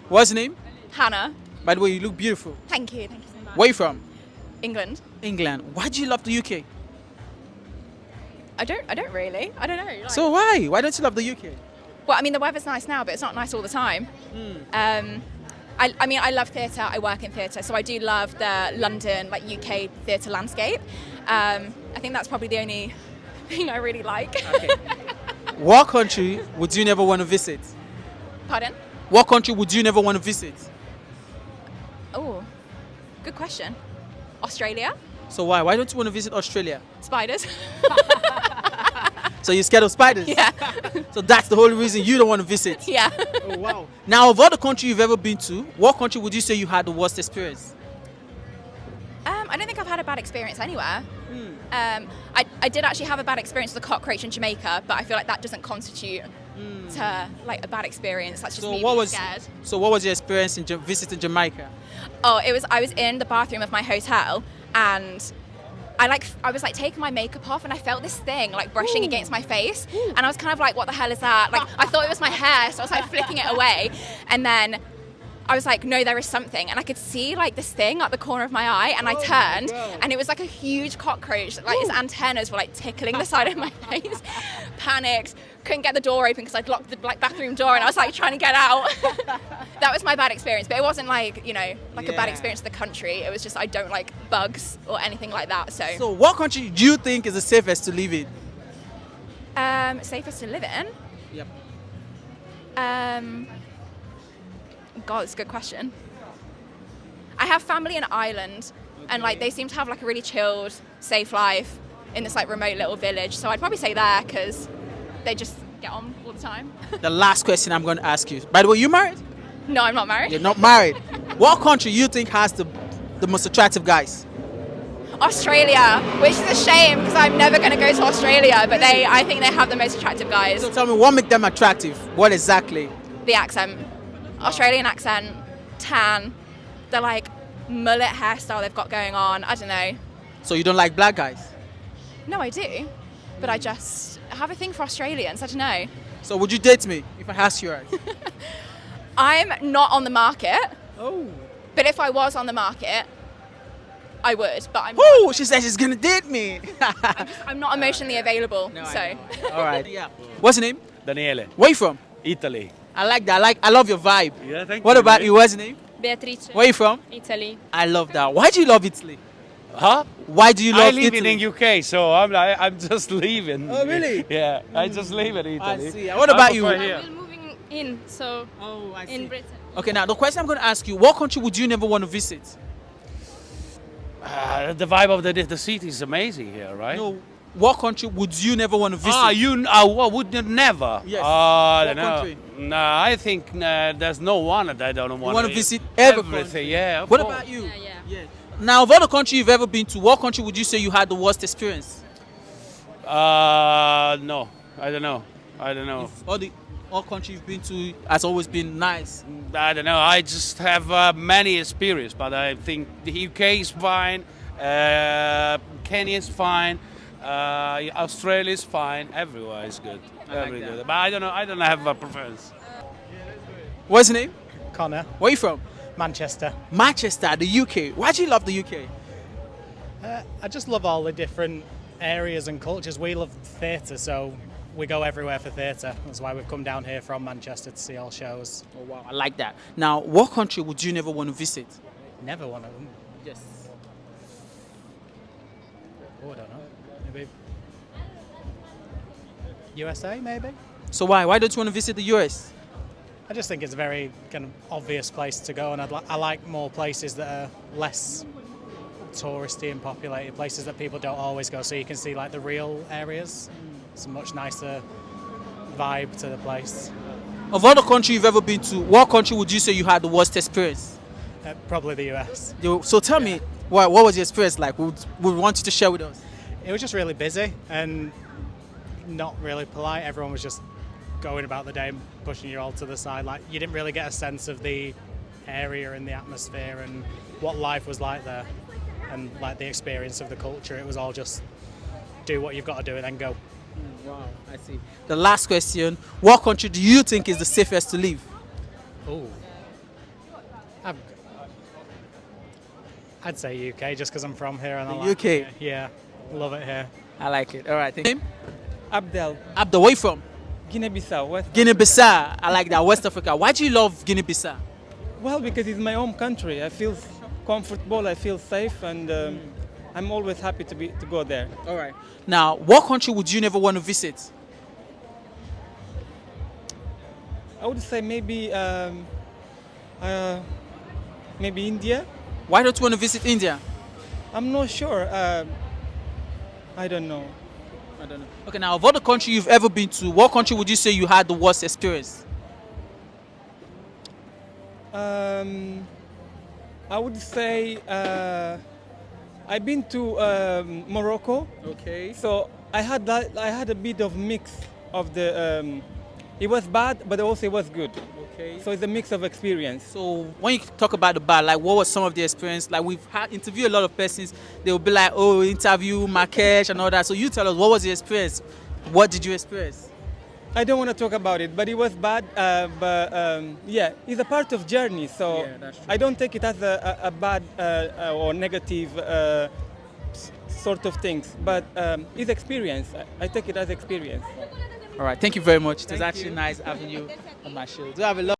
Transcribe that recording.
What's your name? Hannah. By the way, you look beautiful. Thank you. Thank you so much. Where you from? England. England. Why do you love the UK? I don't really. I don't know. So why? Why don't you love the UK? Well, I mean, the weather's nice now, but it's not nice all the time. I mean, I love theatre. I work in theatre, so I do love the London, like UK theatre landscape. I think that's probably the only thing I really like. Okay. What country would you never want to visit? Pardon? What country would you never want to visit? Oh, good question. Australia? So why? Why don't you want to visit Australia? Spiders? So you're scared of spiders? Yeah. So that's the whole reason you don't want to visit? Yeah. Oh, wow. Now, of all the countries you've ever been to, what country would you say you had the worst experience? I don't think I've had a bad experience anywhere. I did actually have a bad experience with a cockroach in Jamaica, but I feel like that doesn't constitute to like a bad experience. That's just me being scared. So what was your experience in visiting Jamaica? Oh, I was in the bathroom of my hotel and I was like taking my makeup off and I felt this thing like brushing against my face and I was kind of like, what the hell is that? Like I thought it was my hair, so I was like flicking it away, and then I was like, no, there is something, and I could see like this thing at the corner of my eye, and I turned, and it was like a huge cockroach. Like its antennas were like tickling the side of my face. Panicked, couldn't get the door open because I'd locked the like bathroom door, and I was like trying to get out. That was my bad experience, but it wasn't like a bad experience of the country. It was just I don't like bugs or anything like that. So what country do you think is the safest to live in? Safest to live in? Yep. God, it's a good question. I have family in Ireland, and like they seem to have like a really chilled, safe life in this like remote little village. So I'd probably say there because they just get on all the time. The last question I'm going to ask you. By the way, you married? No, I'm not married. You're not married. What country you think has the most attractive guys? Australia, which is a shame because I'm never going to go to Australia, but I think they have the most attractive guys. So tell me, what makes them attractive? What exactly? The accent. Australian accent, tan, the like mullet hairstyle they've got going on. I don't know. So you don't like black guys? No, I do, but I just have a thing for Australians. I don't know. So would you date me if I asked you out? I'm not on the market. Oh. But if I was on the market, I would. But I'm. Oh, she said she's gonna date me. I'm not emotionally available. No, so. All right. Yeah. What's your name? Daniele, Where you from? Italy. I like that. I love your vibe. Yeah, thank What you. about you? What's your name? Beatrice. Where you from? Italy. I love that. Why do you love Italy? Huh? Why do you love I live Italy? in UK, so I'm just leaving. Oh, really? Yeah, I just live in Italy. I see. What about you? Here. We're moving in, so Oh, I in Britain. Okay, now the question I'm going to ask you: what country would you never want to visit? The vibe of the city is amazing here, right? No. What country would you never want to visit? What would you never? Yes. I What don't know. country? No, I think there's no one that I don't want. You want to visit every everything. country. Yeah. of What course. about you? Yeah. Now, of all the countries you've ever been to, what country would you say you had the worst experience? No, I don't know. If all countries you've been to has always been nice. I don't know. I just have many experience, but I think the UK is fine, Kenya is fine, Australia is fine. Everywhere is good. like that. Good. But I don't know. I don't have a preference. What's your name? Connor, Where you from? Manchester. Manchester, the UK. Why do you love the UK? I just love all the different areas and cultures. We love theatre, so we go everywhere for theatre. That's why we've come down here from Manchester to see all shows. Oh wow, I like that. Now, what country would you never want to visit? Never one of them. Yes. Oh, I don't know. Maybe USA, maybe? So why don't you want to visit the US? I just think it's a very kind of obvious place to go, and I like more places that are less touristy and populated, places that people don't always go, so you can see like the real areas. It's a much nicer vibe to the place. Of all the countries you've ever been to, what country would you say you had the worst experience? Probably the US. So tell me, what was your experience like? We want you to share with us. It was just really busy and not really polite. Everyone was just going about the day and pushing you all to the side. Like, you didn't really get a sense of the area and the atmosphere and what life was like there, and like the experience of the culture. It was all just do what you've got to do and then go. Wow, I see. The last question: what country do you think is the safest to live? Oh, I'd say UK just because I'm from here and I The like UK. it here. Yeah, love it here. I like it. All right. Thank you. Abdel, Abdul, where you from? Guinea-Bissau, West Guinea-Bissau. I like that. West Africa. Why do you love Guinea-Bissau? Well, because it's my home country. I feel comfortable, I feel safe, and I'm always happy to go there. All right. Now, what country would you never want to visit? I would say maybe India. Why don't you want to visit India? I'm not sure. I don't know. I don't know. Okay, now, of all the country you've ever been to, what country would you say you had the worst experience? I would say I've been to Morocco. Okay. So I had a bit of mix of the. It was bad, but also it was good. Okay. So it's a mix of experience. So when you talk about the bar, like what was some of the experience? Like we've had interviewed a lot of persons. They will be like, oh, interview Marrakesh and all that. So you tell us, what was the experience? What did you experience? I don't want to talk about it, but it was bad. Yeah, it's a part of journey. So Yeah, that's true. I don't take it as a bad or negative sort of things. But it's experience. I take it as experience. All right. Thank you very much. It was Thank actually you. nice having you on my show. Do have a lot.